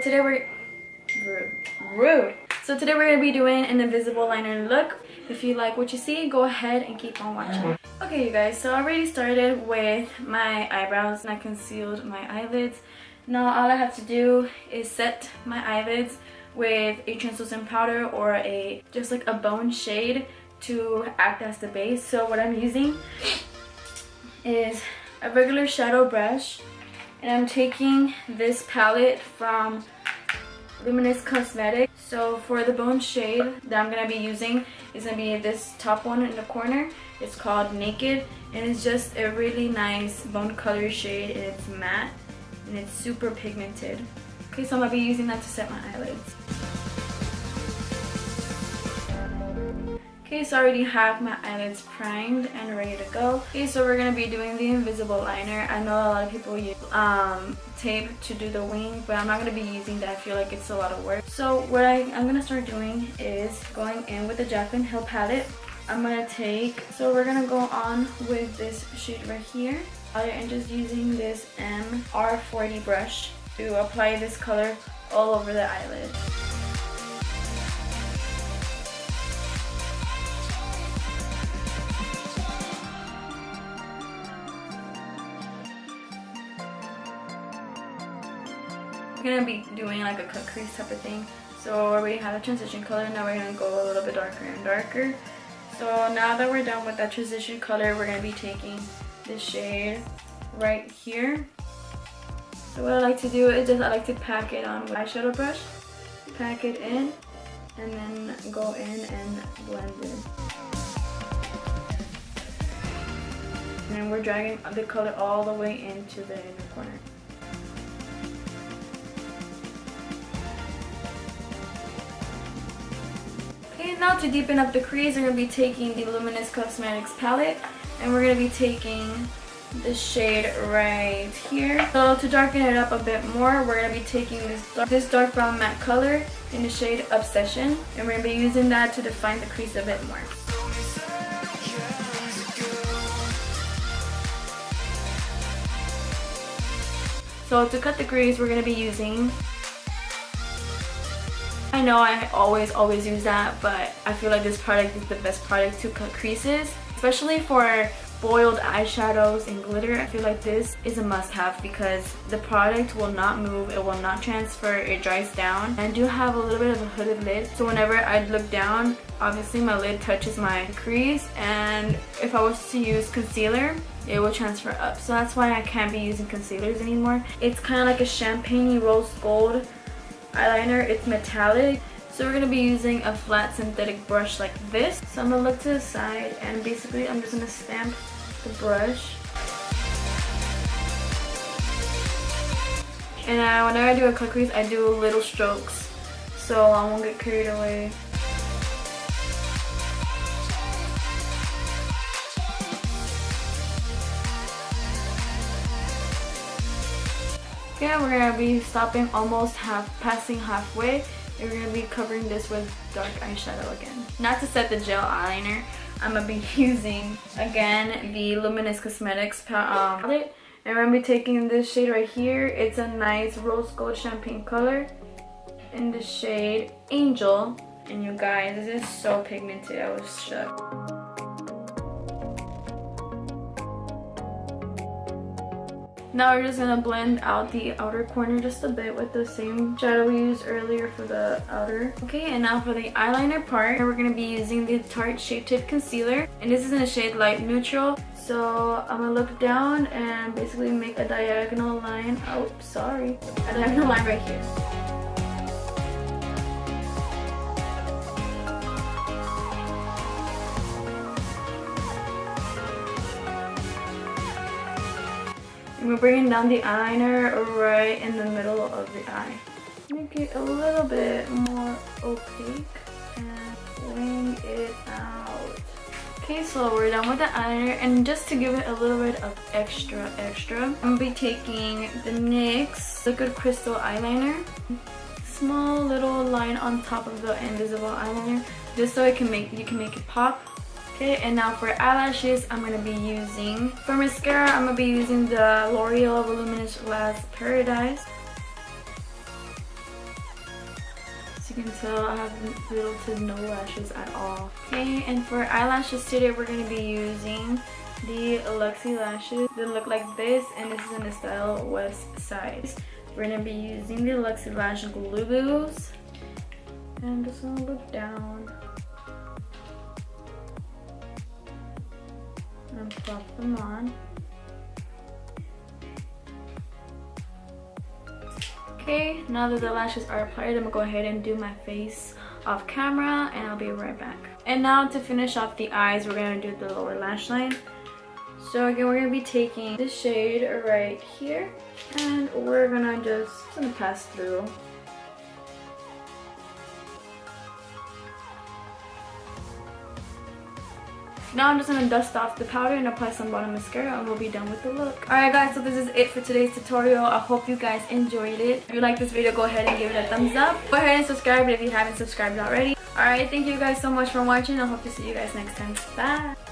today we're rude. So today we're gonna be doing an invisible liner look. If you like what you see, go ahead and keep on watching. Okay, you guys, so I already started with my eyebrows and I concealed my eyelids. Now all I have to do is set my eyelids with a translucent powder or just like a bone shade to act as the base. So what I'm using is a regular shadow brush, and I'm taking this palette from Luminous Cosmetics. So for the bone shade that I'm going to be using is going to be this top one in the corner. It's called Naked, and it's just a really nice bone color shade, and it's matte and it's super pigmented. Okay, so I'm going to be using that to set my eyelids. Okay, so I already have my eyelids primed and ready to go. Okay, so we're going to be doing the invisible liner. I know a lot of people use tape to do the wing, but I'm not going to be using that. I feel like it's a lot of work. So what I'm going to start doing is going in with the Jaclyn Hill palette. I'm going to so we're going to go on with this shade right here. And just using this R40 brush to apply this color all over the eyelid. We're gonna be doing like a cut crease type of thing. So we already have a transition color. Now we're gonna go a little bit darker and darker. So now that we're done with that transition color, we're gonna be taking this shade right here. So what I like to do is I like to pack it on with eyeshadow brush, pack it in, and then go in and blend it. And then we're dragging the color all the way into the inner corner. Okay, now to deepen up the crease, we're going to be taking the Luminous Cosmetics palette, and we're going to be taking this shade right here. So to darken it up a bit more, we're going to be taking this dark brown matte color in the shade Obsession, and we're going to be using that to define the crease a bit more. So to cut the crease, we're going to be using, I know I always use that, but I feel like this product is the best product to cut creases, especially for foiled eyeshadows and glitter. I feel like this is a must-have because the product will not move, it will not transfer, it dries down. I do have a little bit of a hooded lid, so whenever I look down, obviously my lid touches my crease, and if I was to use concealer, it will transfer up. So that's why I can't be using concealers anymore. It's kind of like a champagne rose gold eyeliner. It's metallic. So we're going to be using a flat synthetic brush like this. So I'm going to look to the side, and basically I'm just going to stamp the brush. And whenever I do a cut crease, I do little strokes so I won't get carried away. Okay, we're going to be stopping almost passing halfway. And we're going to be covering this with dark eyeshadow again. Not to set the gel eyeliner, I'm going to be using, again, the Luminous Cosmetics palette. And we're going to be taking this shade right here. It's a nice rose gold champagne color in the shade Angel. And you guys, this is so pigmented, I was shocked. Now we're just going to blend out the outer corner just a bit with the same shadow we used earlier for the outer. Okay, and now for the eyeliner part, we're going to be using the Tarte Shape Tape Concealer. And this is in the shade Light Neutral. So I'm going to look down and basically make a diagonal line. Oh, sorry. A diagonal line right here. And we're bringing down the eyeliner right in the middle of the eye. Make it a little bit more opaque and wing it out. Okay, so we're done with the eyeliner, and just to give it a little bit of extra, I'm gonna be taking the NYX Liquid Crystal Eyeliner. Small little line on top of the invisible eyeliner, just so you can make it pop. Okay, and now for eyelashes, I'm going to be using, for mascara, I'm going to be using the L'Oreal Voluminous Lash Paradise. As you can tell, I have little to no lashes at all. Okay, and for eyelashes today, we're going to be using the Luxie lashes. They look like this, and this is in the style West Side. We're going to be using the Luxie lash glues. And I'm just going to look down and pop them on. Okay, now that the lashes are applied, I'm gonna go ahead and do my face off camera, and I'll be right back. And now to finish off the eyes, we're gonna do the lower lash line. So again, we're gonna be taking this shade right here, and we're gonna just pass through. Now I'm just going to dust off the powder and apply some bottom mascara, and we'll be done with the look. Alright guys, so this is it for today's tutorial. I hope you guys enjoyed it. If you like this video, go ahead and give it a thumbs up. Go ahead and subscribe if you haven't subscribed already. Alright, thank you guys so much for watching. I hope to see you guys next time. Bye!